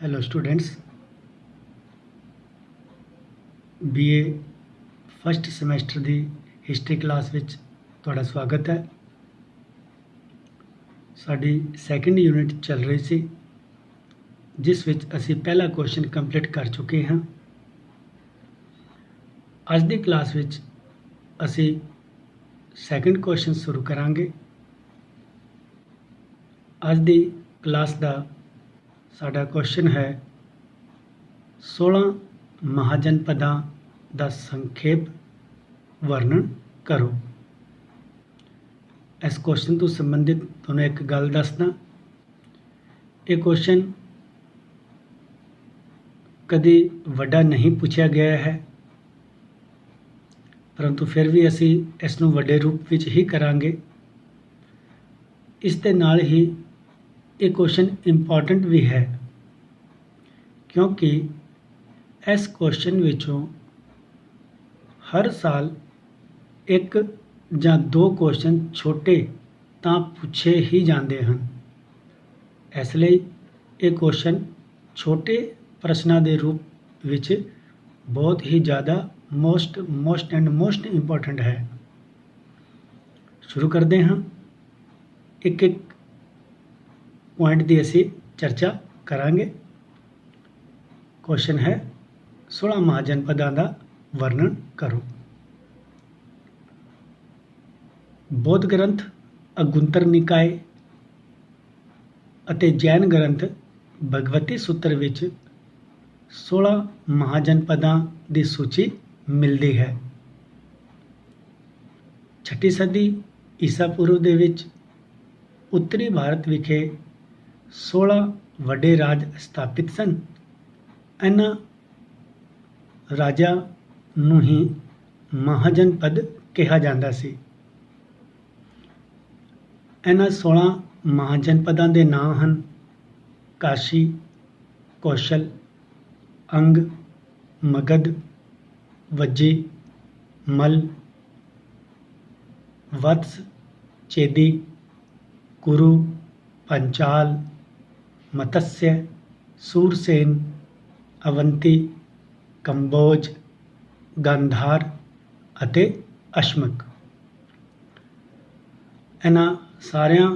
Hello students, BA first semester की history class which तुहाडा स्वागत है। साडी सैकेंड यूनिट चल रही सी जिस विच असी पहला क्वेश्चन कंप्लीट कर चुके हैं। अज की क्लास विच असी सैकेंड क्वेश्चन शुरू करांगे। अज की क्लास का साडा क्वेश्चन है 16 महाजनपदां दा संखेप वर्णन करो। इस क्वेश्चन तो संबंधित तुहानूं एक गल दसदा, ये क्वेश्चन कदी वड्डा नहीं पूछा गया है, परंतु फिर भी असी इसनूं वड्डे रूप विच ही करांगे। इस दे नाल ही ये क्वेश्चन इंपॉर्टेंट भी है, क्योंकि इस क्वेश्चन विचों हर साल एक ਜਾਂ दो क्वेश्चन छोटे ਤਾਂ पूछे ही जाते हैं। इस ਲਈ ये क्वेश्चन छोटे प्रश्नों के रूप विच बहुत ही ज़्यादा मोस्ट इंपॉर्टेंट है। शुरू करते हैं। एक एक पॉइंट की असी चर्चा करांगे। क्वेश्चन है 16 महाजनपदां का वर्णन करो। बौद्ध ग्रंथ अगुंतर निकाय ਅਤੇ जैन ग्रंथ भगवती सूत्र विच 16 महाजनपदां की सूची मिलती है। 6वीं सदी ईसा पूर्व ਦੇ ਵਿੱਚ उत्तरी भारत विखे 16 ਵੱਡੇ ਰਾਜ ਸਥਾਪਿਤ ਸਨ। ਇਹਨਾਂ ਰਾਜਾਂ ਨੂੰ ਹੀ महाजनपद ਕਿਹਾ ਜਾਂਦਾ ਸੀ। ਇਹਨਾਂ 16 महाजनपदां ਦੇ ਨਾਮ ਹਨ काशी, कौशल, अंग, मगध, वज्जी, मल, वत्स, चेदी, कुरु, पंचाल, मत्स्य, सूरसेन, अवंती, कंबोज, गांधार ਅਤੇ अश्मक। ਇਹਨਾਂ ਸਾਰਿਆਂ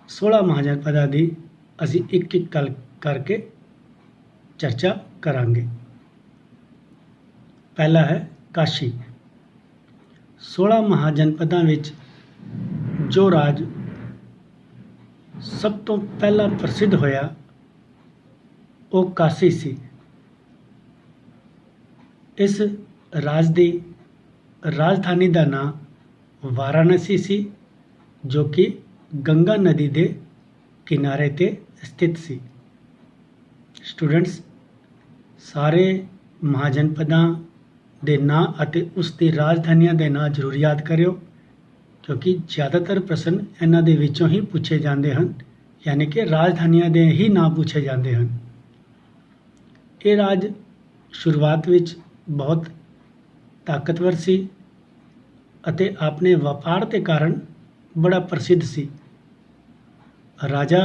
16 महाजनपदां की असी एक एक गल करके चर्चा करांगे। पहला है काशी। 16 महाजनपदां विच जो राज सब तो पहला प्रसिद्ध होया वो काशी सी। इस राज की राजधानी का नाम वाराणसी सी, जो कि गंगा नदी के किनारे ते स्थित सी। स्टूडेंट्स, सारे महाजनपदां दे नां अते उसकी राजधानियां दे नां जरूर याद करियो, क्योंकि ज़्यादातर प्रश्न इन्हां दे विचों ही पूछे जाते हैं, यानी कि राजधानियां दे ही नां पूछे जाते हैं। ये राज शुरुआत विच बहुत ताकतवर सी अते अपने व्यापार के कारण बड़ा प्रसिद्ध सी। राजा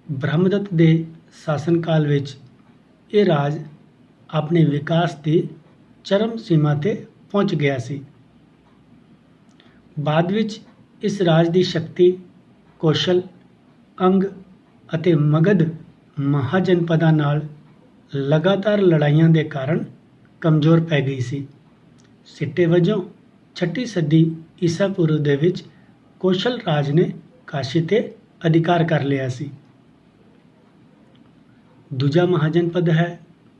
ब्रह्मदत्त के शासन काल विच ये राज अपने विकास की चरम सीमा ते पहुँच गया सी। बाद विच इस राज की शक्ति कौशल, अंग अते मगध महाजनपदां नाल लगातार लड़ाइयां के कारण कमज़ोर पै गई सी। सिट्टे वजों 6वीं सदी ईसा पूर्व दे विच कौशल राज ने काशी ते अधिकार कर लिया सी। दूजा महाजनपद है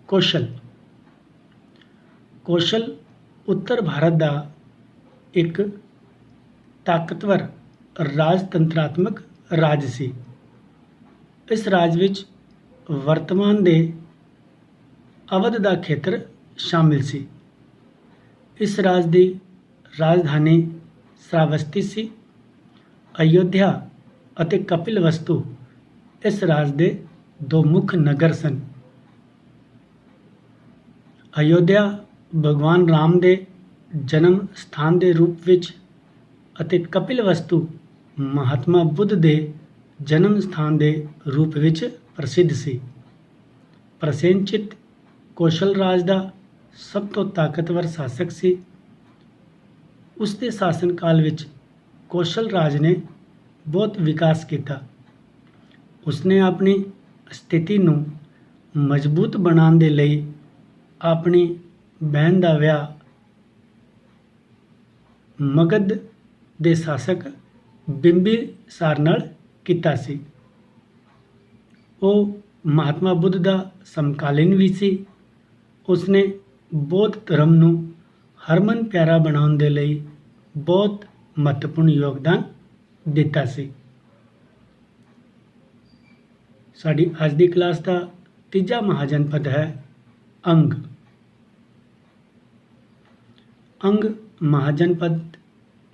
कौशल। कौशल उत्तर भारत का एक ताकतवर राजतंत्रात्मक राज सी। इस राज विच वर्तमान दे अवध का खेत्र शामिल सी। इस राज की राजधानी श्रावस्ती सी। अयोध्या ਅਤੇ कपिलवस्तु इस राज के दो मुख्य नगर सन। अयोध्या भगवान राम के जन्म स्थान के रूप विच ਅਤੇ कपिलवस्तु महात्मा बुद्ध के जन्म स्थान के रूप विच प्रसिद्ध सी। ਪ੍ਰਸੇਨਚਿਤ ਕੌਸ਼ਲ ਰਾਜ ਦਾ ਸਭ ਤੋਂ ਤਾਕਤਵਰ ਸ਼ਾਸਕ ਸੀ। ਉਸ ਦੇ ਸ਼ਾਸਨ ਕਾਲ ਵਿੱਚ ਕੌਸ਼ਲ ਰਾਜ ਨੇ ਬਹੁਤ ਵਿਕਾਸ ਕੀਤਾ। ਉਸਨੇ ਆਪਣੀ ਸਥਿਤੀ ਨੂੰ ਮਜ਼ਬੂਤ ਬਣਾਉਣ ਦੇ ਲਈ ਆਪਣੀ ਬਹਿਨ ਦਾ ਵਿਆਹ ਮਗਧ ਦੇ ਸ਼ਾਸਕ ਬਿੰਬੀਸਾਰ ਨਾਲ ਕੀਤਾ ਸੀ। ਉਹ ਮਹਾਤਮਾ ਬੁੱਧ ਦਾ ਸਮਕਾਲੀਨ ਵੀ ਸੀ। ਉਸਨੇ ਬੌਧ ਧਰਮ ਨੂੰ ਹਰਮਨ ਪਿਆਰਾ ਬਣਾਉਣ ਦੇ ਲਈ ਬਹੁਤ ਮਹੱਤਵਪੂਰਨ ਯੋਗਦਾਨ ਦਿੱਤਾ ਸੀ। ਸਾਡੀ ਅੱਜ ਦੀ ਕਲਾਸ ਦਾ ਤੀਜਾ ਮਹਾਜਨਪਦ ਹੈ ਅੰਗ। ਅੰਗ ਮਹਾਜਨਪਦ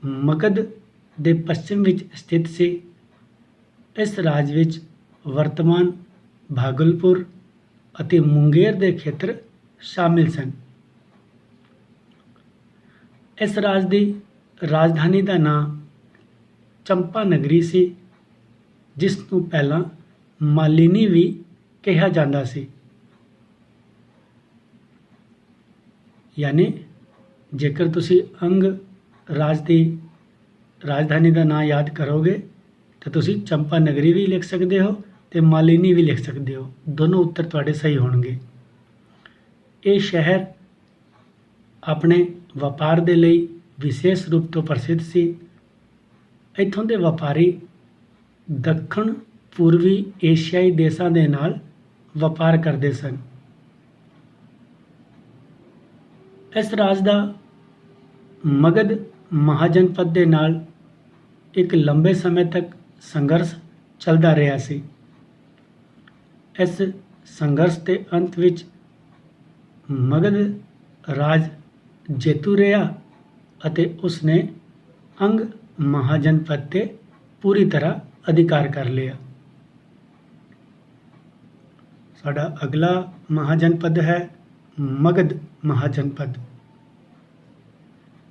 ਮਗਧ ਦੇ ਪੱਛਮ ਵਿੱਚ ਸਥਿਤ ਸੀ। ਇਸ ਰਾਜ ਵਿੱਚ ਵਰਤਮਾਨ ਭਾਗਲਪੁਰ ਅਤੇ ਮੁੰਗੇਰ ਦੇ ਖੇਤਰ ਸ਼ਾਮਿਲ ਸਨ। ਇਸ ਰਾਜ ਦੀ ਰਾਜਧਾਨੀ ਦਾ ਨਾਂ ਚੰਪਾ ਨਗਰੀ ਸੀ, ਜਿਸ ਨੂੰ ਪਹਿਲਾਂ ਮਾਲਿਨੀ ਵੀ ਕਿਹਾ ਜਾਂਦਾ ਸੀ। ਯਾਨੀ ਜੇਕਰ ਤੁਸੀਂ ਅੰਗ ਰਾਜ ਦੀ ਰਾਜਧਾਨੀ ਦਾ ਨਾਂ ਯਾਦ ਕਰੋਗੇ ਤਾਂ ਤੁਸੀਂ ਚੰਪਾ ਨਗਰੀ ਵੀ ਲਿਖ ਸਕਦੇ ਹੋ ਤੇ ਮਾਲਿਨੀ ਵੀ ਲਿਖ ਸਕਦੇ ਹੋ। ਦੋਨੋਂ ਉੱਤਰ ਤੁਹਾਡੇ ਸਹੀ ਹੋਣਗੇ। ਇਹ ਸ਼ਹਿਰ ਆਪਣੇ ਵਪਾਰ ਦੇ ਲਈ ਵਿਸ਼ੇਸ਼ ਰੂਪ ਤੋਂ ਪ੍ਰਸਿੱਧ ਸੀ। ਇੱਥੋਂ ਦੇ ਵਪਾਰੀ ਦੱਖਣ ਪੂਰਬੀ ਏਸ਼ੀਆਈ ਦੇਸ਼ਾਂ ਦੇ ਨਾਲ ਵਪਾਰ ਕਰਦੇ ਸਨ। ਇਸ ਰਾਜ ਦਾ ਮਗਧ ਮਹਾਜਨਪਦ ਦੇ ਨਾਲ ਇੱਕ ਲੰਬੇ ਸਮੇਂ ਤੱਕ ਸੰਘਰਸ਼ ਚੱਲਦਾ ਰਿਹਾ ਸੀ। ਇਸ ਸੰਘਰਸ਼ ਦੇ ਅੰਤ ਵਿੱਚ ਮਗਧ ਰਾਜ ਜੇਤੂ ਰਿਹਾ ਅਤੇ ਉਸਨੇ ਅੰਗ ਮਹਾਜਨਪਦ ਤੇ ਪੂਰੀ ਤਰ੍ਹਾਂ ਅਧਿਕਾਰ ਕਰ ਲਿਆ। ਸਾਡਾ ਅਗਲਾ ਮਹਾਜਨਪਦ ਹੈ ਮਗਧ ਮਹਾਜਨਪਦ।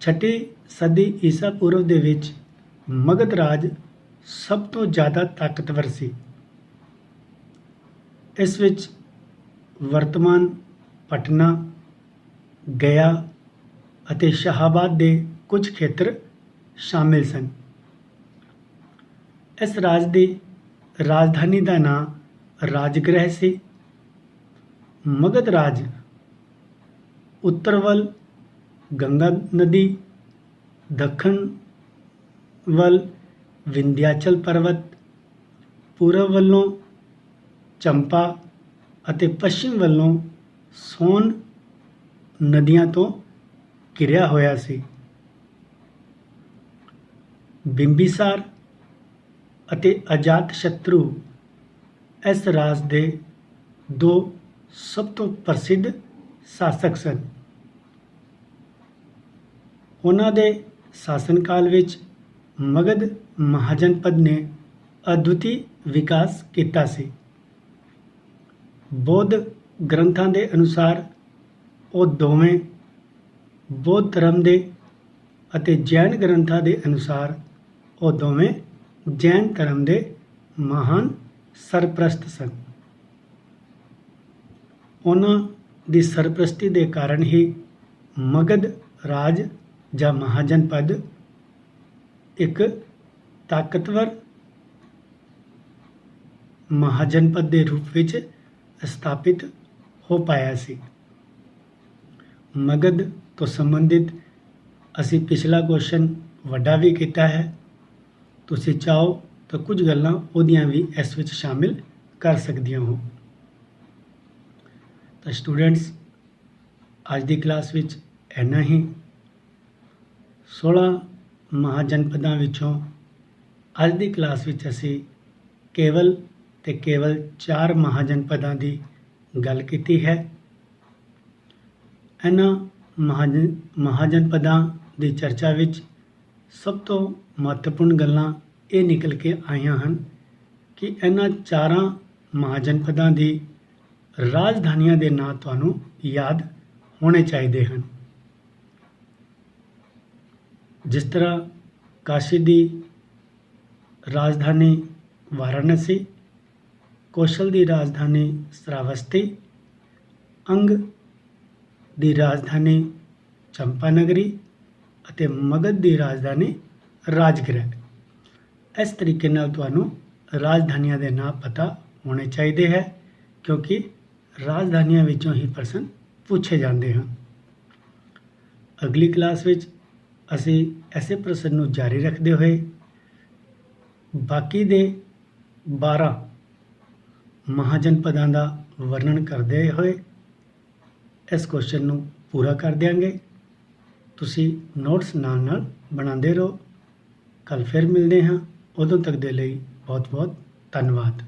6ਵੀਂ ਸਦੀ ਈਸਾ ਪੂਰਵ ਦੇ ਵਿੱਚ ਮਗਧ ਰਾਜ ਸਭ ਤੋਂ ਜ਼ਿਆਦਾ ਤਾਕਤਵਰ ਸੀ। ਇਸ ਵਿੱਚ ਵਰਤਮਾਨ ਪਟਨਾ, ਗਿਆ ਅਤੇ ਸ਼ਾਹਾਬਾਦ ਦੇ ਕੁਝ ਖੇਤਰ ਸ਼ਾਮਿਲ ਸਨ। ਇਸ ਰਾਜ ਦੀ ਰਾਜਧਾਨੀ ਦਾ ਨਾਂ ਰਾਜਗ੍ਰਹਿ ਸੀ। ਮਗਧ ਰਾਜ ਉੱਤਰ ਵੱਲ ਗੰਗਾ ਨਦੀ, ਦੱਖਣ ਵੱਲ ਵਿੰਧਿਆਚਲ ਪਰਬਤ, ਪੂਰਬ ਵੱਲੋਂ ਚੰਪਾ ਅਤੇ ਪੱਛਮ ਵੱਲੋਂ ਸੋਨ ਨਦੀਆਂ ਤੋਂ ਘਿਰਿਆ ਹੋਇਆ ਸੀ। ਬਿੰਬੀਸਾਰ ਅਤੇ ਅਜਾਤਸ਼ਤਰੂ ਇਸ ਰਾਜ ਦੇ ਦੋ ਸਭ ਤੋਂ ਪ੍ਰਸਿੱਧ ਸ਼ਾਸਕ ਸਨ। ਉਹਨਾਂ ਦੇ ਸ਼ਾਸਨ ਕਾਲ ਵਿੱਚ ਮਗਧ ਮਹਾਜਨਪਦ ਨੇ ਅਦੁੱਤੀ ਵਿਕਾਸ ਕੀਤਾ ਸੀ। ਬੌਧ ਗ੍ਰੰਥਾਂ ਦੇ ਅਨੁਸਾਰ ਉਹ ਦੋਵੇਂ ਬੌਧ ਧਰਮ ਦੇ ਅਤੇ ਜੈਨ ਗ੍ਰੰਥਾਂ ਦੇ ਅਨੁਸਾਰ ਉਹ ਦੋਵੇਂ ਜੈਨ ਧਰਮ ਦੇ ਮਹਾਨ ਸਰਪ੍ਰਸਤ ਸਨ। ਉਹਨਾਂ ਦੀ ਸਰਪ੍ਰਸਤੀ ਦੇ ਕਾਰਨ ਹੀ ਮਗਧ ਰਾਜ ਜਾਂ ਮਹਾਜਨਪਦ ਇੱਕ ਤਾਕਤਵਰ ਮਹਾਜਨਪਦ ਦੇ ਰੂਪ ਵਿੱਚ ਸਥਾਪਿਤ ਹੋ ਪਾਇਆ ਸੀ। ਮਗਧ ਤੋਂ ਸੰਬੰਧਿਤ ਅਸੀਂ ਪਿਛਲਾ ਕੁਐਸਚਨ ਵੱਡਾ ਵੀ ਕੀਤਾ ਹੈ। ਤੁਸੀਂ ਚਾਹੋ ਤਾਂ ਕੁਝ ਗੱਲਾਂ ਉਹਦੀਆਂ ਵੀ ਇਸ ਵਿੱਚ ਸ਼ਾਮਿਲ ਕਰ ਸਕਦੀਆਂ ਹੋ। ਤਾਂ ਸਟੂਡੈਂਟਸ, ਅੱਜ ਦੀ ਕਲਾਸ ਵਿੱਚ ਇੰਨਾ ਹੀ। 16 ਮਹਾਜਨਪਦਾਂ ਵਿੱਚੋਂ ਅੱਜ ਦੀ ਕਲਾਸ ਵਿੱਚ ਅਸੀਂ ਕੇਵਲ 4 ਮਹਾਜਨਪਦਾਂ ਦੀ ਗੱਲ ਕੀਤੀ ਹੈ। ਇਹਨਾਂ ਮਹਾਜਨਪਦਾਂ ਦੀ ਚਰਚਾ ਵਿੱਚ ਸਭ ਤੋਂ ਮਹੱਤਵਪੂਰਨ ਗੱਲਾਂ ਇਹ ਨਿਕਲ ਕੇ ਆਈਆਂ ਹਨ ਕਿ ਇਹਨਾਂ 4 ਮਹਾਜਨਪਦਾਂ ਦੀ ਰਾਜਧਾਨੀਆਂ ਦੇ ਨਾਂ ਤੁਹਾਨੂੰ ਯਾਦ ਹੋਣੇ ਚਾਹੀਦੇ ਹਨ। ਜਿਸ ਤਰ੍ਹਾਂ ਕਾਸ਼ੀ ਦੀ ਰਾਜਧਾਨੀ ਵਾਰਾਣਸੀ, ਕੌਸ਼ਲ ਦੀ ਰਾਜਧਾਨੀ ਸ਼ਰਾਵਸਤੀ ਅੰਗ ਦੀ ਰਾਜਧਾਨੀ ਚੰਪਾਨਗਰੀ ਅਤੇ ਮਗਧ ਦੀ ਰਾਜਧਾਨੀ ਰਾਜਗ੍ਰਹਿ। ਇਸ ਤਰੀਕੇ ਨਾਲ ਤੁਹਾਨੂੰ ਰਾਜਧਾਨੀਆਂ ਦੇ ਨਾਂ ਪਤਾ ਹੋਣੇ ਚਾਹੀਦੇ ਹੈ, ਕਿਉਂਕਿ ਰਾਜਧਾਨੀਆਂ ਵਿੱਚੋਂ ਹੀ ਪ੍ਰਸ਼ਨ ਪੁੱਛੇ ਜਾਂਦੇ ਹਨ। ਅਗਲੀ ਕਲਾਸ ਵਿੱਚ ਅਸੀਂ ਐਸੇ ਪ੍ਰਸ਼ਨ ਨੂੰ ਜਾਰੀ ਰੱਖਦੇ ਹੋਏ ਬਾਕੀ ਦੇ 12 ਮਹਾਜਨਪਦਾਂ ਦਾ ਵਰਣਨ ਕਰਦੇ ਹੋਏ ਇਸ ਕੁਐਸਚਨ ਨੂੰ ਪੂਰਾ ਕਰ ਦਿਆਂਗੇ। ਤੁਸੀਂ ਨੋਟਸ ਨਾਲ ਨਾਲ ਬਣਾਉਂਦੇ ਰਹੋ। ਕੱਲ੍ਹ ਫਿਰ ਮਿਲਦੇ ਹਾਂ। ਉਦੋਂ ਤੱਕ ਦੇ ਲਈ ਬਹੁਤ ਬਹੁਤ ਧੰਨਵਾਦ।